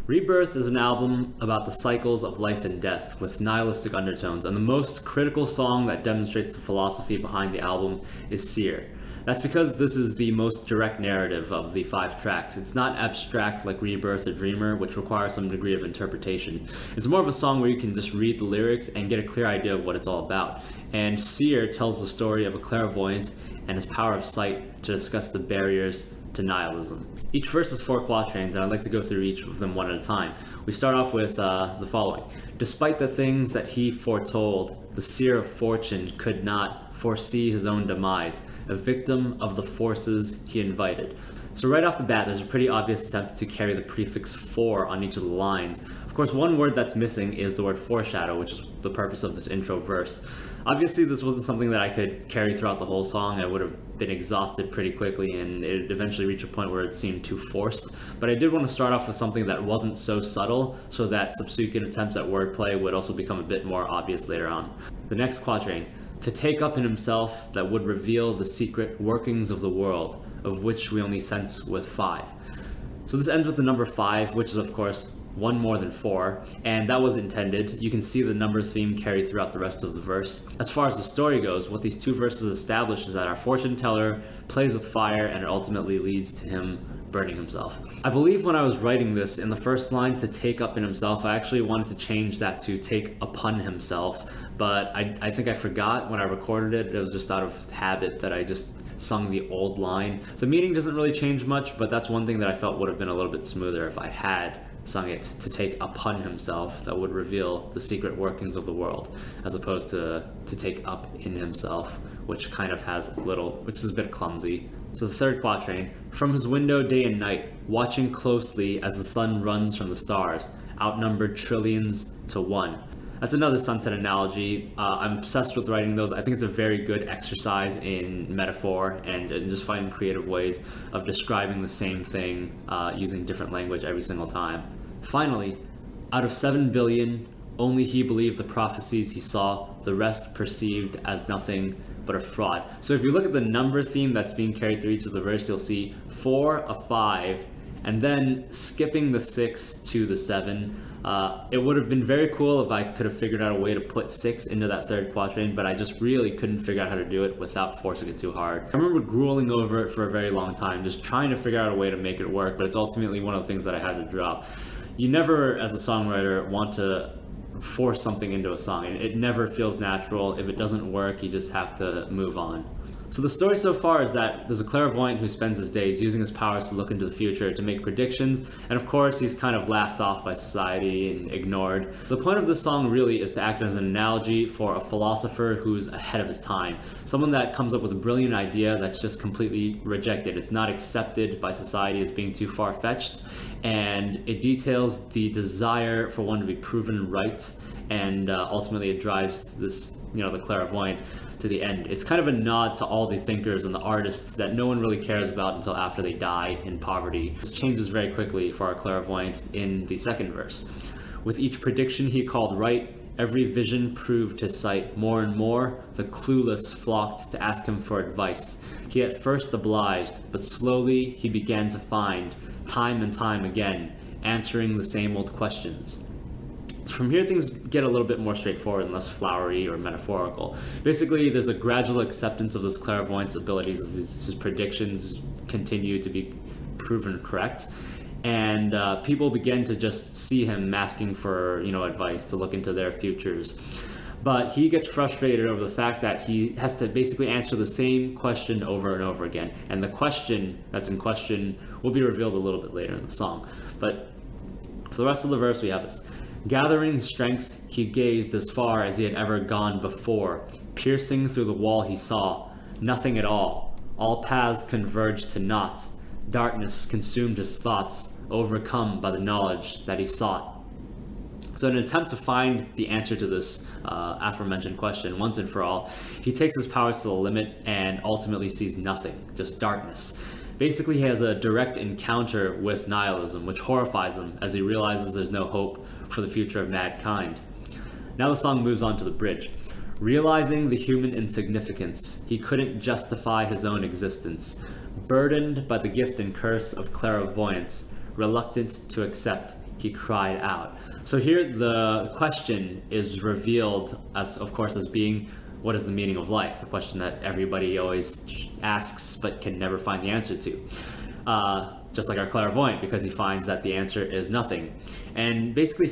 Rebirth is an album about the cycles of life and death with nihilistic undertones, and the most critical song that demonstrates the philosophy behind the album is Seer. That's because this is the most direct narrative of the 5 tracks. It's not abstract like Rebirth or Dreamer, which requires some degree of interpretation. It's more of a song where you can just read the lyrics and get a clear idea of what it's all about. And Seer tells the story of a clairvoyant and his power of sight to discuss the barriers to nihilism. Each verse is 4 quatrains, and I'd like to go through each of them one at a time. We start off with the following. Despite the things that he foretold, the seer of fortune could not foresee his own demise, a victim of the forces he invited. So right off the bat, there's a pretty obvious attempt to carry the prefix for on each of the lines. Of course, one word that's missing is the word foreshadow, which is the purpose of this intro verse. Obviously, this wasn't something that I could carry throughout the whole song. I would have been exhausted pretty quickly, and it eventually reached a point where it seemed too forced. But I did want to start off with something that wasn't so subtle, so that subsequent attempts at wordplay would also become a bit more obvious later on. The next quatrain, to take up in himself that would reveal the secret workings of the world, of which we only sense with 5. So this ends with the number 5, which is of course one more than 4, and that was intended. You can see the numbers theme carry throughout the rest of the verse. As far as the story goes, what these 2 verses establish is that our fortune teller plays with fire, and it ultimately leads to him burning himself. I believe when I was writing this, in the first line, to take up in himself, I actually wanted to change that to take upon himself, but I think I forgot when I recorded it. It was just out of habit that I just sung the old line. The meaning doesn't really change much, but that's one thing that I felt would have been a little bit smoother if I had sung it to take upon himself that would reveal the secret workings of the world, as opposed to take up in himself, which kind of has which is a bit clumsy. So the third quatrain, from his window day and night, watching closely as the sun runs from the stars, outnumbered trillions to 1. That's another sunset analogy. I'm obsessed with writing those. I think it's a very good exercise in metaphor and just finding creative ways of describing the same thing using different language every single time. Finally, out of 7 billion, only he believed the prophecies he saw, the rest perceived as nothing but a fraud. So if you look at the number theme that's being carried through each of the verses, you'll see 4, a 5, and then skipping the 6 to the 7. It would have been very cool if I could have figured out a way to put 6 into that third quatrain, but I just really couldn't figure out how to do it without forcing it too hard. I remember grueling over it for a very long time, just trying to figure out a way to make it work, but it's ultimately one of the things that I had to drop. You never, as a songwriter, want to force something into a song. It never feels natural. If it doesn't work, you just have to move on. So the story so far is that there's a clairvoyant who spends his days using his powers to look into the future, to make predictions, and of course he's kind of laughed off by society and ignored. The point of this song really is to act as an analogy for a philosopher who's ahead of his time. Someone that comes up with a brilliant idea that's just completely rejected. It's not accepted by society as being too far-fetched, and it details the desire for one to be proven right, and ultimately it drives this, the clairvoyant to the end. It's kind of a nod to all the thinkers and the artists that no one really cares about until after they die in poverty. This changes very quickly for our clairvoyant in the second verse. With each prediction he called right, every vision proved his sight. More and more, the clueless flocked to ask him for advice. He at first obliged, but slowly he began to find, time and time again, answering the same old questions. From here, things get a little bit more straightforward and less flowery or metaphorical. Basically, there's a gradual acceptance of this clairvoyant's abilities as his predictions continue to be proven correct. And people begin to just see him asking for, advice to look into their futures. But he gets frustrated over the fact that he has to basically answer the same question over and over again. And the question that's in question will be revealed a little bit later in the song. But for the rest of the verse, we have this. Gathering strength, he gazed as far as he had ever gone before. Piercing through the wall he saw nothing at all. All paths converged to naught. Darkness consumed his thoughts, overcome by the knowledge that he sought. So in an attempt to find the answer to this aforementioned question once and for all, he takes his powers to the limit and ultimately sees nothing, just darkness. Basically, he has a direct encounter with nihilism, which horrifies him as he realizes there's no hope for the future of mankind. Now the song moves on to the bridge. Realizing the human insignificance, he couldn't justify his own existence. Burdened by the gift and curse of clairvoyance, reluctant to accept, he he cried out. So here the question is revealed as, of course, as being, what is the meaning of life? The question that everybody always asks but can never find the answer to. Just like our clairvoyant, because he finds that the answer is nothing. And basically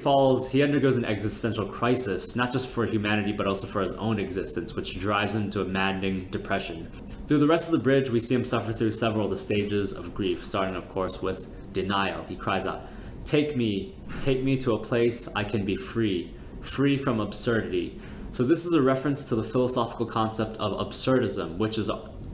he undergoes an existential crisis, not just for humanity, but also for his own existence, which drives him to a maddening depression. Through the rest of the bridge, we see him suffer through several of the stages of grief, starting, of course, with denial. He cries out, take me to a place I can be free from absurdity. So this is a reference to the philosophical concept of absurdism, which is,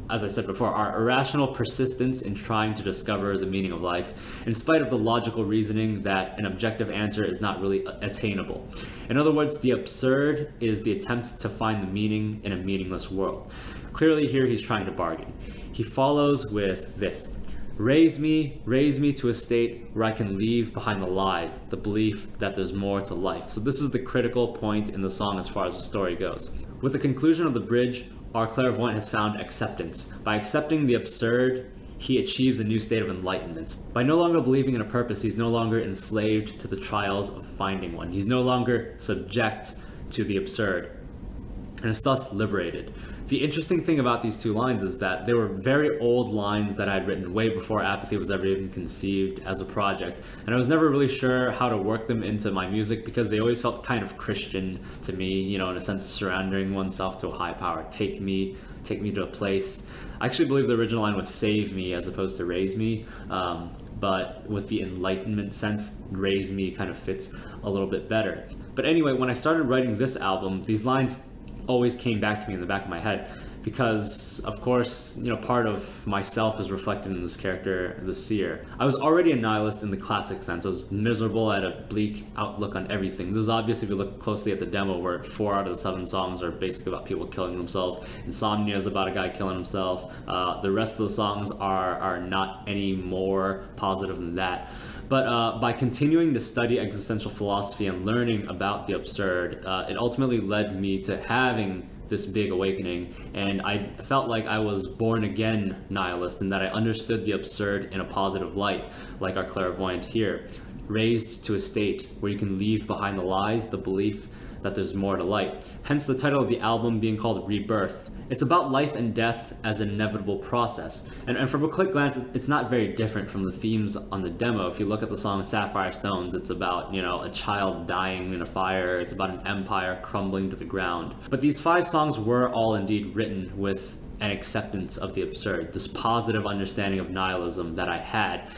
as I said before, our irrational persistence in trying to discover the meaning of life, in spite of the logical reasoning that an objective answer is not really attainable. In other words, the absurd is the attempt to find the meaning in a meaningless world. Clearly here he's trying to bargain. He follows with this: raise me to a state where I can leave behind the lies, the belief that there's more to life. So this is the critical point in the song as far as the story goes. With the conclusion of the bridge, our clairvoyant has found acceptance. By accepting the absurd, he achieves a new state of enlightenment. By no longer believing in a purpose, he's no longer enslaved to the trials of finding one. He's no longer subject to the absurd, and is thus liberated. The interesting thing about these two lines is that they were very old lines that I had written way before Apathy was ever even conceived as a project, and I was never really sure how to work them into my music because they always felt kind of Christian to me, in a sense, surrendering oneself to a high power. Take me to a place. I actually believe the original line was save me as opposed to raise me, but with the enlightenment sense, raise me kind of fits a little bit better. But anyway, when I started writing this album, these lines always came back to me in the back of my head because, of course, part of myself is reflected in this character, the Seer. I was already a nihilist in the classic sense. I was miserable, at a bleak outlook on everything. This is obvious if you look closely at the demo, where 4 out of the 7 songs are basically about people killing themselves. Insomnia is about a guy killing himself. The rest of the songs are not any more positive than that. But by continuing to study existential philosophy and learning about the absurd, it ultimately led me to having this big awakening, and I felt like I was born again nihilist, and that I understood the absurd in a positive light, like our clairvoyant here. Raised to a state where you can leave behind the lies, the belief that there's more to life. Hence the title of the album being called Rebirth. It's about life and death as an inevitable process. And from a quick glance, it's not very different from the themes on the demo. If you look at the song Sapphire Stones, it's about, a child dying in a fire. It's about an empire crumbling to the ground. But these 5 songs were all indeed written with an acceptance of the absurd, this positive understanding of nihilism that I had.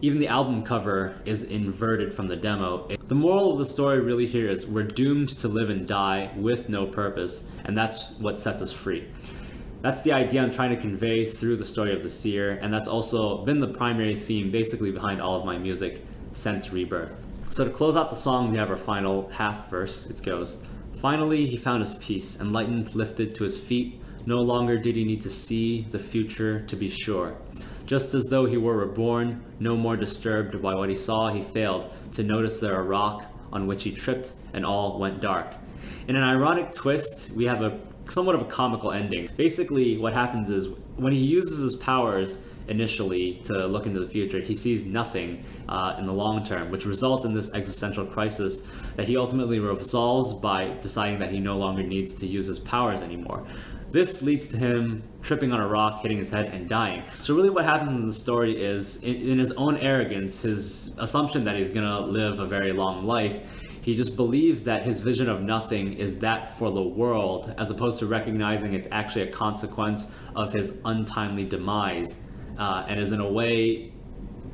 Even the album cover is inverted from the demo. The moral of the story really here is we're doomed to live and die with no purpose, and that's what sets us free. That's the idea I'm trying to convey through the story of the Seer, and that's also been the primary theme basically behind all of my music since Rebirth. So to close out the song, we have our final half verse. It goes, finally he found his peace, enlightened, lifted to his feet. No longer did he need to see the future to be sure. Just as though he were reborn, no more disturbed by what he saw, he failed to notice there a rock on which he tripped, and all went dark. In an ironic twist, we have somewhat of a comical ending. Basically, what happens is, when he uses his powers initially to look into the future, he sees nothing in the long term, which results in this existential crisis that he ultimately resolves by deciding that he no longer needs to use his powers anymore. This leads to him tripping on a rock, hitting his head, and dying. So really what happens in the story is, in his own arrogance, his assumption that he's gonna live a very long life, he just believes that his vision of nothing is that for the world, as opposed to recognizing it's actually a consequence of his untimely demise, and is in a way,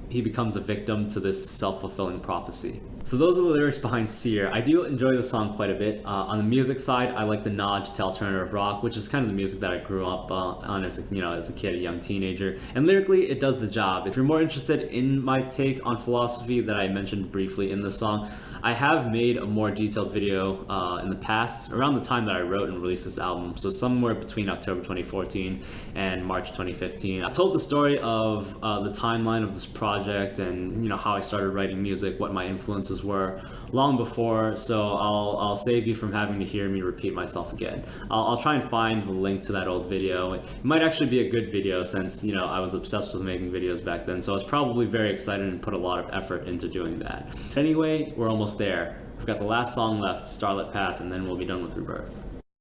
he becomes a victim to this self-fulfilling prophecy. So those are the lyrics behind Seer. I do enjoy the song quite a bit. On the music side, I like the nod to alternative rock, which is kind of the music that I grew up on as a kid, a young teenager. And lyrically, it does the job. If you're more interested in my take on philosophy that I mentioned briefly in the song, I have made a more detailed video in the past, around the time that I wrote and released this album, so somewhere between October 2014 and March 2015. I told the story of the timeline of this project project and how I started writing music, what my influences were long before, so I'll save you from having to hear me repeat myself again. I'll try and find the link to that old video. It might actually be a good video since I was obsessed with making videos back then, so I was probably very excited and put a lot of effort into doing that. Anyway, we're almost there. We've got the last song left, Starlit Path, and then we'll be done with Rebirth.